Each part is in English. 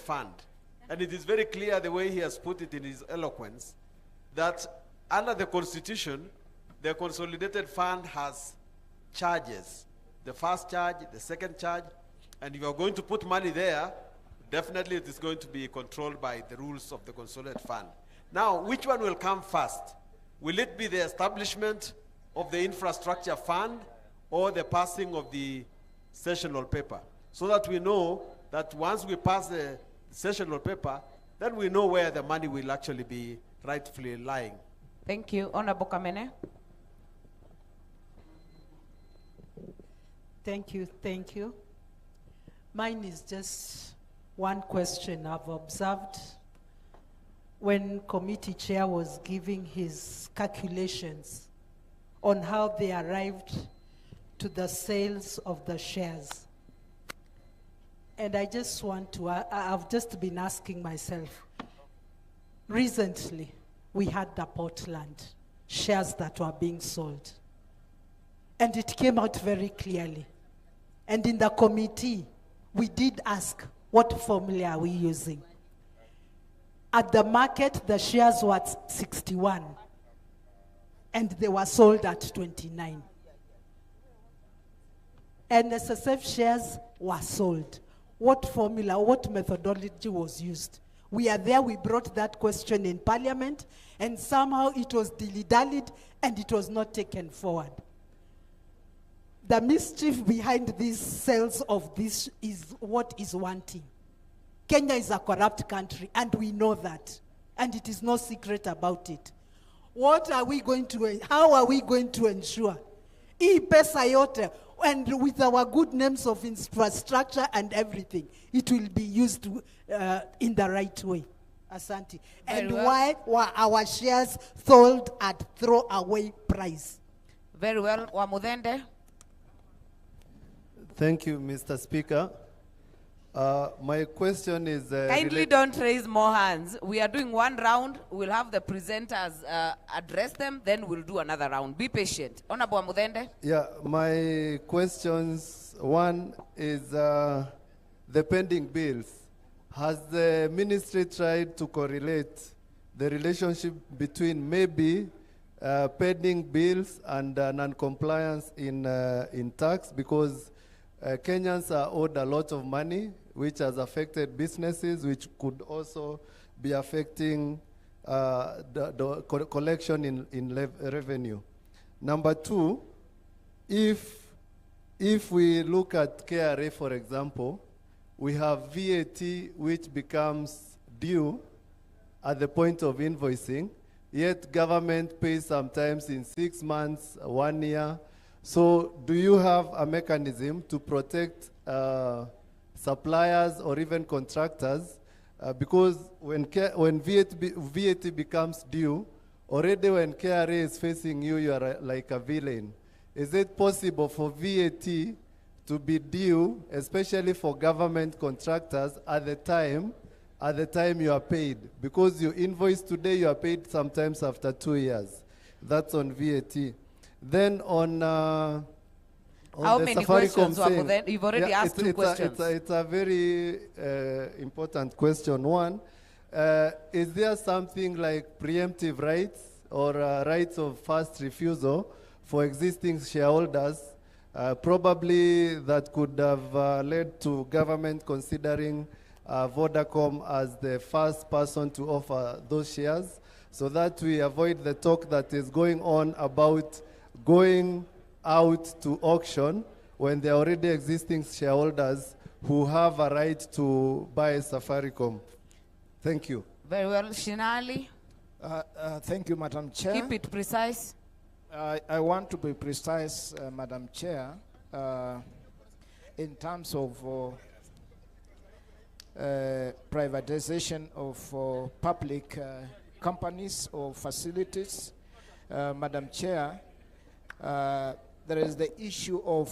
fund. And it is very clear the way he has put it in his eloquence that under the Constitution, the consolidated fund has charges. The first charge, the second charge, and if you are going to put money there, definitely it is going to be controlled by the rules of the consolidated fund. Now, which one will come first? Will it be the establishment of the infrastructure fund or the passing of the sessional paper? So that we know that once we pass the sessional paper, then we know where the money will actually be rightfully lying. Thank you. Honorable Kamene. Thank you, thank you. Mine is just one question. I've observed when committee chair was giving his calculations on how they arrived to the sales of the shares. And I just want to, I've just been asking myself, recently we had the Portland shares that were being sold. And it came out very clearly. And in the committee, we did ask, what formula are we using? At the market, the shares were at 61, and they were sold at 29. And SSF shares were sold. What formula, what methodology was used? We are there, we brought that question in Parliament, and somehow it was dilly-dallied, and it was not taken forward. The mischief behind these sales of this is what is wanting. Kenya is a corrupt country, and we know that. And it is no secret about it. What are we going to, how are we going to ensure? Hii pesa yote, and with our good names of infrastructure and everything, it will be used in the right way. Asante. And well. why were our shares sold at throwaway price? Very well. Wamudende. Thank you, Mr. Speaker. My question is... Kindly don't raise more hands. We are doing one round. We'll have the presenters address them, then we'll do another round. Be patient. Honorable Wamudende. Yeah, my questions, one is the pending bills. Has the ministry tried to correlate the relationship between maybe pending bills and non-compliance in tax? Because Kenyans are owed a lot of money, which has affected businesses, which could also be affecting the collection in revenue. Number two, if we look at KRA, for example, we have VAT which becomes due at the point of invoicing, yet government pays sometimes in 6 months, 1 year. So do you have a mechanism to protect suppliers or even contractors? Because when VAT becomes due, already when KRA is facing you, you are like a villain. Is it possible for VAT to be due, especially for government contractors, at the time you are paid? Because you invoice today, you are paid sometimes after 2 years. That's on VAT. Then on how the many SAFARICOM questions were You've already asked two questions. It's a very important question. One, is there something like preemptive rights or rights of first refusal for existing shareholders? Probably that could have led to government considering Vodacom as the first person to offer those shares, so that we avoid the talk that is going on about going out to auction when there are already existing shareholders who have a right to buy SAFARICOM. Thank you. Very well. Shinali. Thank you, Madam Chair. Keep it precise. I want to be precise, Madam Chair, in terms of privatization of public companies or facilities. Madam Chair, there is the issue of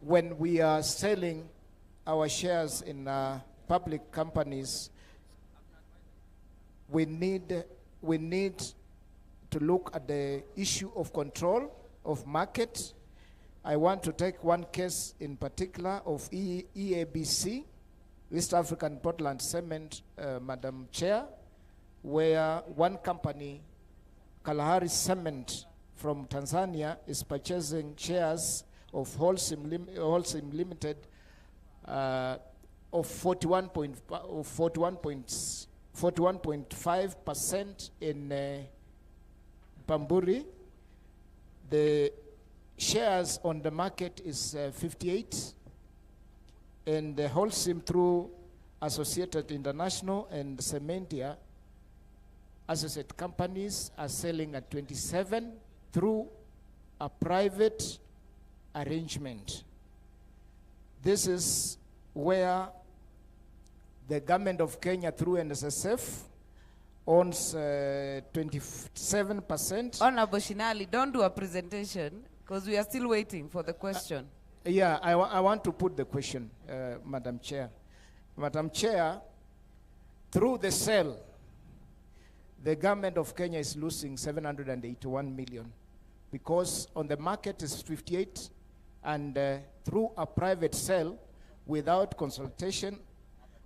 when we are selling our shares in public companies, we need to look at the issue of control of market. I want to take one case in particular of EABC. East African Portland Cement, Madam Chair, where one company, Kalahari Cement from Tanzania, is purchasing shares of Holcim Limited of 41.5% in Bamburi. The shares on the market is 58, and the Holcim through Associated International and Cementia associate companies are selling at 27 through a private arrangement. This is where the government of Kenya through NSSF owns 27%. Honorable Shinali, don't do a presentation because we are still waiting for the question. Yeah, I want to put the question, Madam Chair. Madam Chair, through the sale, the government of Kenya is losing 781 million because on the market is 58, and through a private sale, without consultation,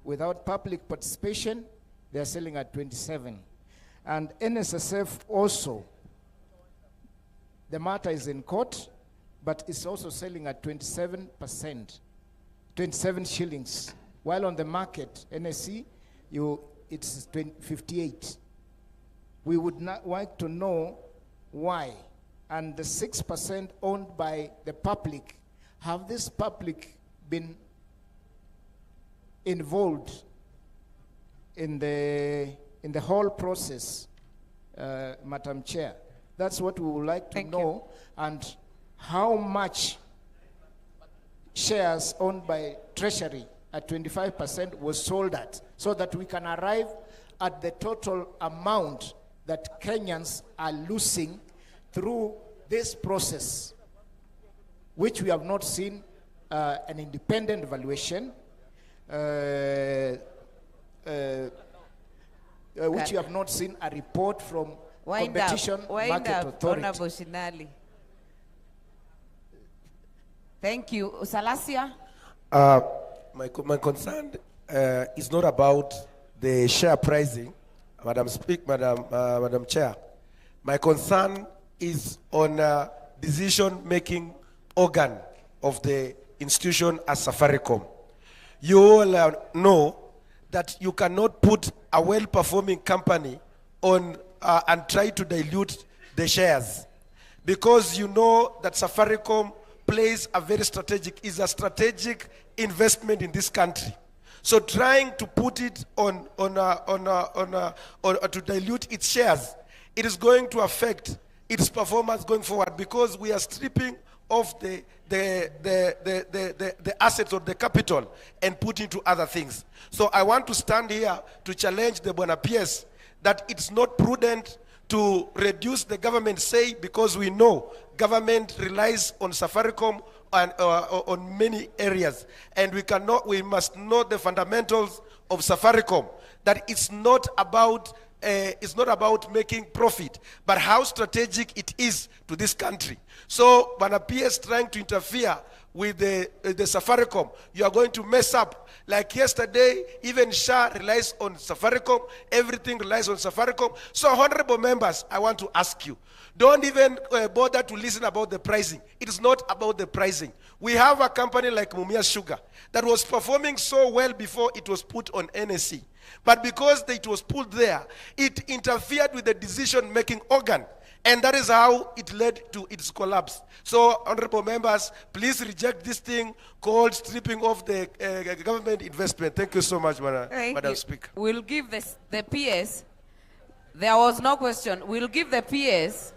without public participation, they are selling at 27. And NSSF also, the matter is in court, but it's also selling at 27%, 27 shillings. While on the market, NSC, it's 58. We would not like to know why. And the 6% owned by the public, have this public been involved in the whole process, Madam Chair? That's what we would like to know. And how much shares owned by Treasury at 25% was sold at, so that we can arrive at the total amount that Kenyans are losing through this process, which we have not seen an independent valuation, which we have not seen a report from Competition Market Authority. Honorable Shinali. Thank you. Salasia? My concern is not about the share pricing, Madam Chair. My concern is on decision-making organ of the institution as SAFARICOM. You all know that you cannot put a well-performing company on and try to dilute the shares, because you know that SAFARICOM plays a very is a strategic investment in this country. So trying to put it on to dilute its shares, it is going to affect its performance going forward, because we are stripping off the assets or the capital and put into other things. So I want to stand here to challenge the Bwana PS that it's not prudent to reduce the government say, because we know government relies on SAFARICOM and on many areas, and we must know the fundamentals of SAFARICOM, that it's not about making profit, but how strategic it is to this country. So when a PS trying to interfere with the SAFARICOM, you are going to mess up. Like yesterday, even SHA relies on SAFARICOM, everything relies on SAFARICOM. So honorable members, I want to ask you, don't even bother to listen about the pricing. It is not about the pricing. We have a company like Mumia Sugar that was performing so well before it was put on NSC. But because it was put there, it interfered with the decision-making organ. And that is how it led to its collapse. So, honorable members, please reject this thing called stripping off the government investment. Thank you so much, Madam Speaker. We'll give the PS. There was no question. We'll give the PS.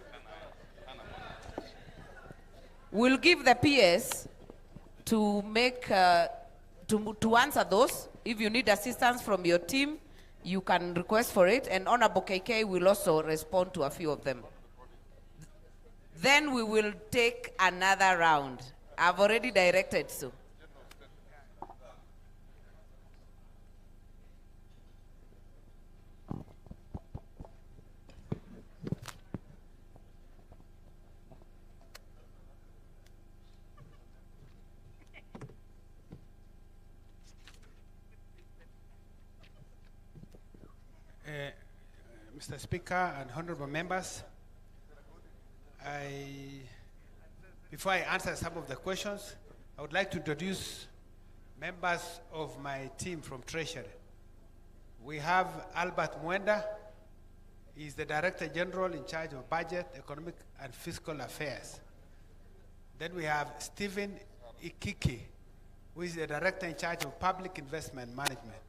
We'll give the PS to make to answer those. If you need assistance from your team, you can request for it, and Honorable KK will also respond to a few of them. Then we will take another round. I've already directed so. Mr. Speaker and honorable members, before I answer some of the questions, I would like to introduce members of my team from Treasury. We have Albert Mwenda. He's the Director General in charge of Budget, Economic and Fiscal Affairs. Then we have Stephen Ikiki, who is the Director in charge of Public Investment Management.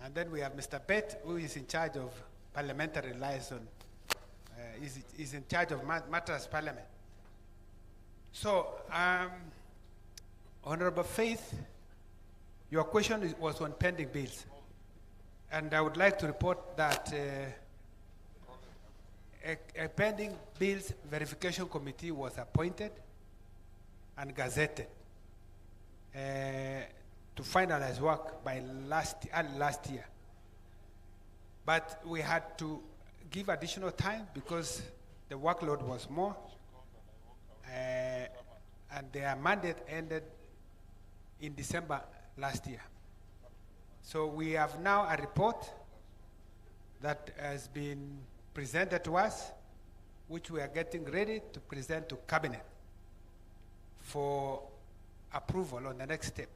And then we have Mr. Bet, who is in charge of Parliamentary Liaison. Is in charge of matters Parliament. So, Honorable Faith, your question was on pending bills. And I would like to report that a pending bills verification committee was appointed and gazetted to finalize work by last year. But we had to give additional time because the workload was more, and their mandate ended in December last year. So we have now a report that has been presented to us, which we are getting ready to present to Cabinet for approval on the next step.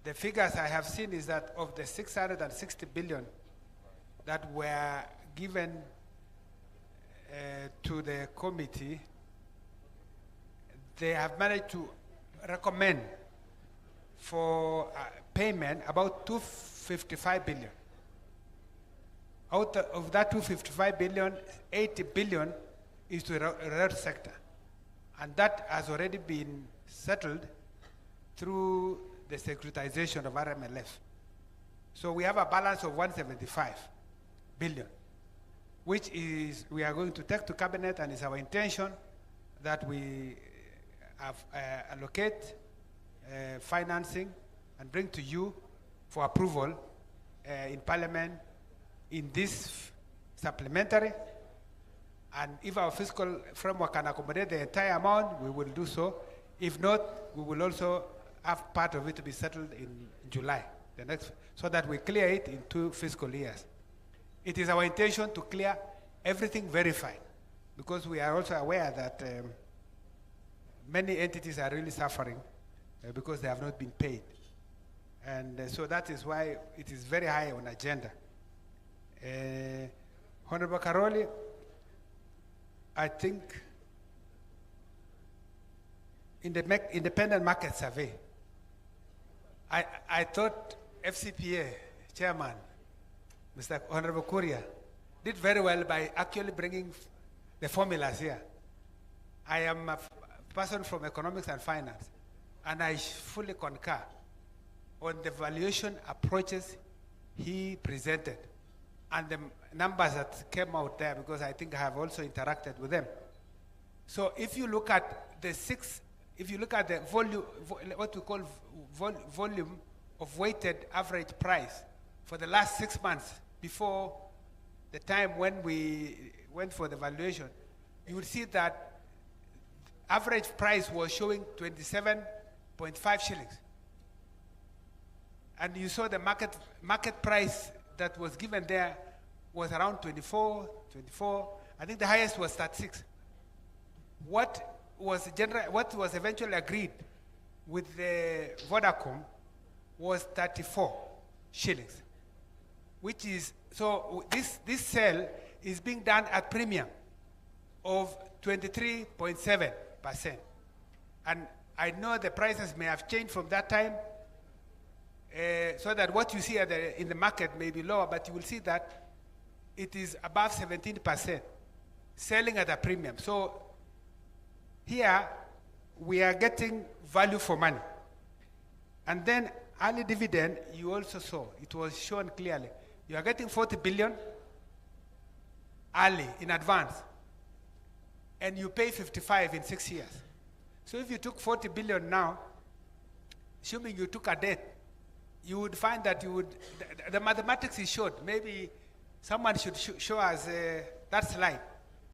The figures I have seen is that of the 660 billion that were given to the committee, they have managed to recommend for payment about 255 billion. Out of that 255 billion, 80 billion is to the road sector. And that has already been settled through the securitization of RMLF. So we have a balance of 175 billion, which is we are going to take to Cabinet, and it's our intention that we have, allocate financing and bring to you for approval in Parliament in this supplementary. And if our fiscal framework can accommodate the entire amount, we will do so. If not, we will also have part of it to be settled in July, the next, so that we clear it in 2 fiscal years. It is our intention to clear everything verified, because we are also aware that many entities are really suffering because they have not been paid. And so that is why it is very high on agenda. Honorable Karoli, I think in the independent market survey, I thought FCPA chairman, Mr. Honorable Kuria, did very well by actually bringing the formulas here. I am a person from economics and finance, and I fully concur on the valuation approaches he presented and the numbers that came out there, because I think I have also interacted with them. So if you look at the volume, what we call volume of weighted average price for the last 6 months before the time when we went for the valuation, you will see that average price was showing 27.5 shillings. And you saw the market price that was given there was around 24. I think the highest was 36. What was eventually agreed with the Vodacom was 34 shillings, which is, so this sale is being done at premium of 23.7%. And I know the prices may have changed from that time, so that what you see in the market may be lower, but you will see that it is above 17%, selling at a premium. So here, we are getting value for money. And then early dividend, you also saw, it was shown clearly. You are getting 40 billion early, in advance, and you pay 55 in 6 years. So if you took 40 billion now, assuming you took a debt, you would find that the mathematics is short. Maybe someone should show us that slide.